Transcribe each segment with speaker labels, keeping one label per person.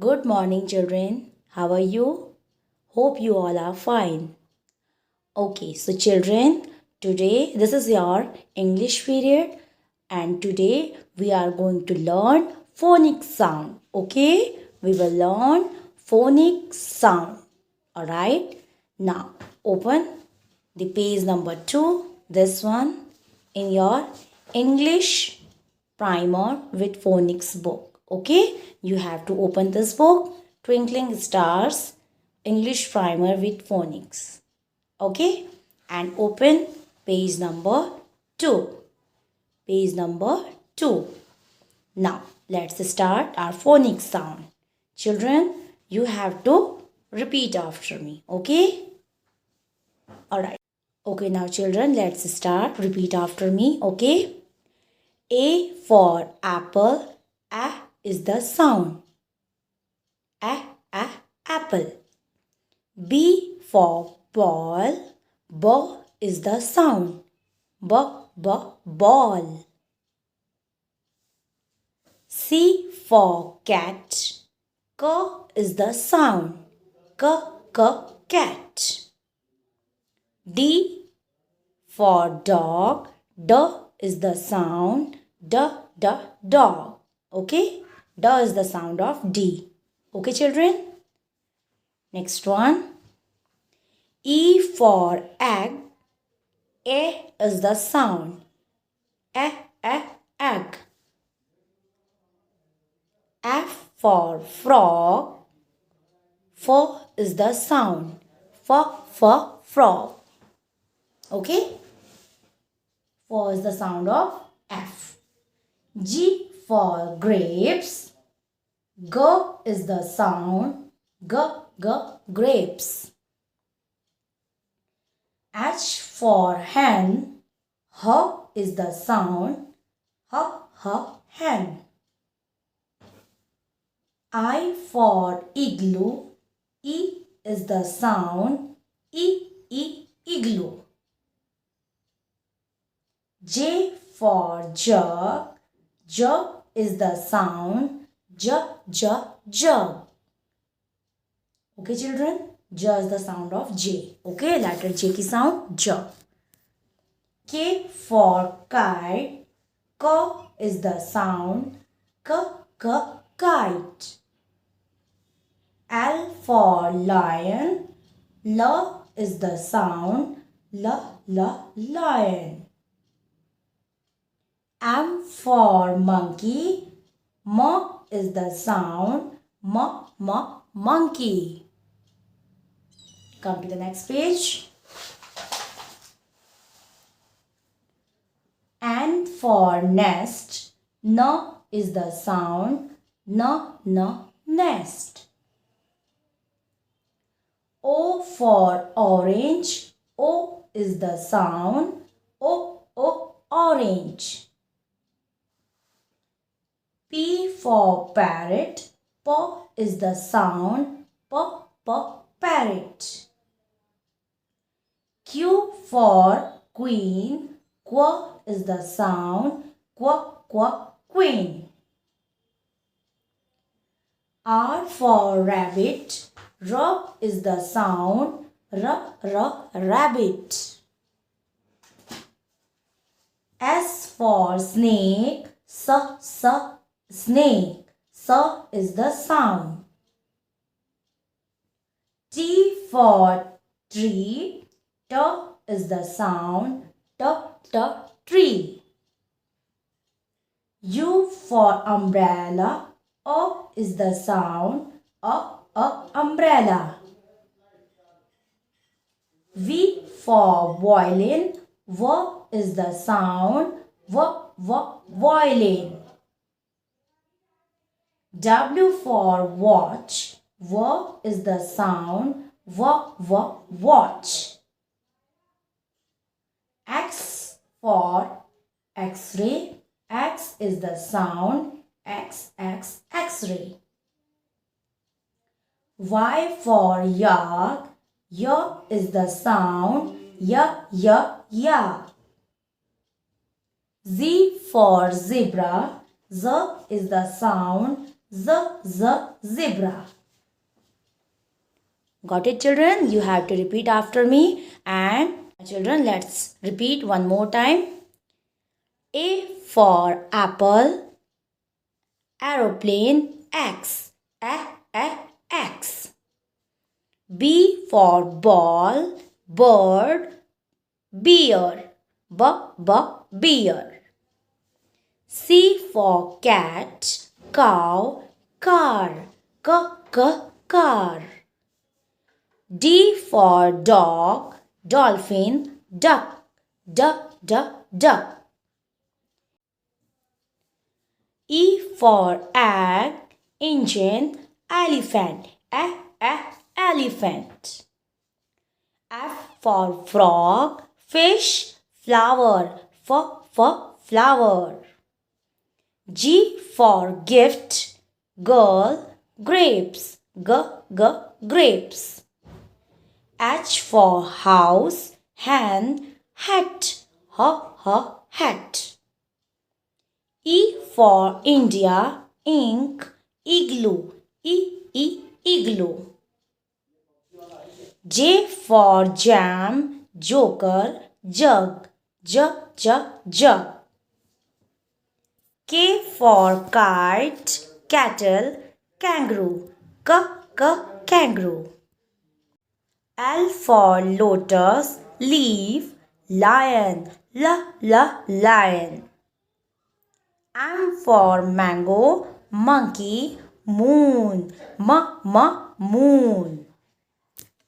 Speaker 1: Good morning, children. How are you? Hope you all are fine. Okay, so children, today this is your English period, and today we are going to learn phonics sound. Okay, we will learn phonics sound. Alright, now open the page number 2, this one, in your English primer with phonics book. Okay, you have to open this book, Twinkling Stars English primer with phonics. Okay, and open page number 2. Page number 2. Now let's start our phonics sound. Children, you have to repeat after me. Okay, alright. Okay, now children, let's start. Repeat after me. Okay, A for apple. A is the sound. A, apple. B for ball. B is the sound. B, ball. C for cat. K is the sound. K, cat. D for dog. D is the sound. D, dog. Okay, D is the sound of D. Okay, children. Next one. E for egg. A is the sound. Egg. F for frog. F is the sound. Frog. Okay? F is the sound of F. G for grapes. G is the sound. G, grapes. H for hen. H is the sound. H, hen. I for igloo. E is the sound. E, igloo. J for jug. Jug is the sound. Jug. Okay, children? J is the sound of J. Okay, letter J ki sound J. K for kite. K is the sound. Kite. L for lion. L is the sound. Lion. M for monkey. M is the sound. Monkey. Come to the next page. N for nest. N is the sound. Nest. O for orange. O is the sound. Orange. P for parrot. P is the sound. Parrot. Q for queen. Q is the sound. Queen. R for rabbit. R is the sound. Rabbit. S for snake. Snake. S is the sound. T for tree. T is the sound. Tree. U for umbrella. O is the sound. Umbrella. V for violin. V is the sound. Violin. W for watch. W is the sound. Watch. X for X-ray. X is the sound. X-ray. Y for yak. Yak is the sound. Yak. Z for zebra. Z is the sound. zebra. Got it, children? You have to repeat after me. And children, let's repeat one more time. A for apple, aeroplane, X, X. B for ball, bird, beer, beer. C for cat, cow, car, car. D for dog, dolphin, duck, duck. E for egg, engine, elephant, elephant. F for frog, fish, flower, flower. G for gift, girl, grapes, grapes. H for house, hen, hat, hat. E for India, ink, igloo, igloo. J for jam, joker, jug, jug. K for kite, cattle, kangaroo, kangaroo. L for lotus, leaf, lion, lion. M for mango, monkey, moon, moon.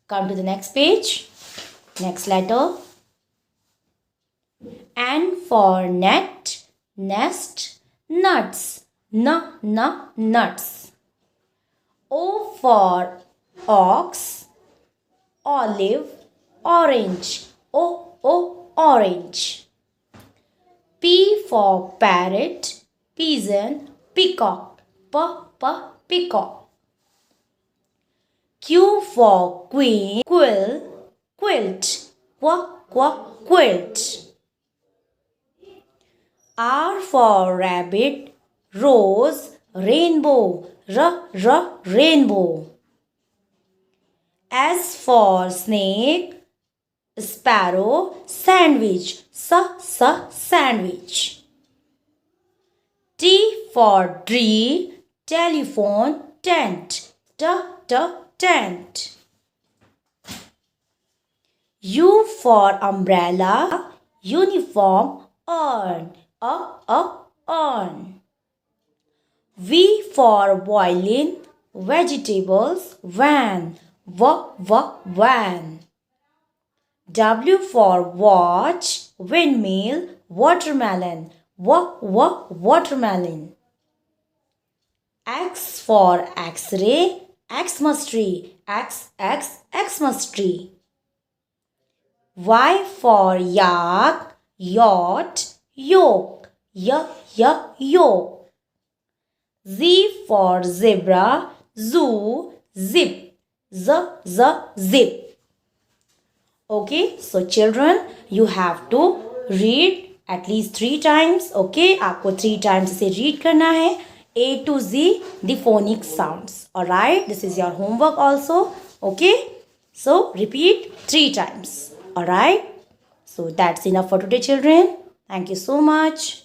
Speaker 1: Come to the next page. Next letter. N for net, nest, nuts, nuts. O for ox, olive, orange, orange. P for parrot, pigeon, peacock, peacock. Q for queen, quilt, quilt. R for rabbit, rose, rainbow, rainbow. S for snake, sparrow, sandwich, sandwich. T for tree, telephone, tent, tent. U for umbrella, uniform, urn, urn. V for violin, vegetables, van, van. W for watch, windmill, watermelon, watermelon. X for X-ray, Xmas tree, Xmas tree. Y for yak, yacht, yoke, yoke. Z for zebra, zoo, zip, zip. Okay, so children, you have to read at least 3 times. Okay, आपको 3 times इसे read करना है. A to Z, the phonics sounds. Alright, this is your homework also. Okay, so repeat 3 times. Alright, so that's enough for today, children. Thank you so much.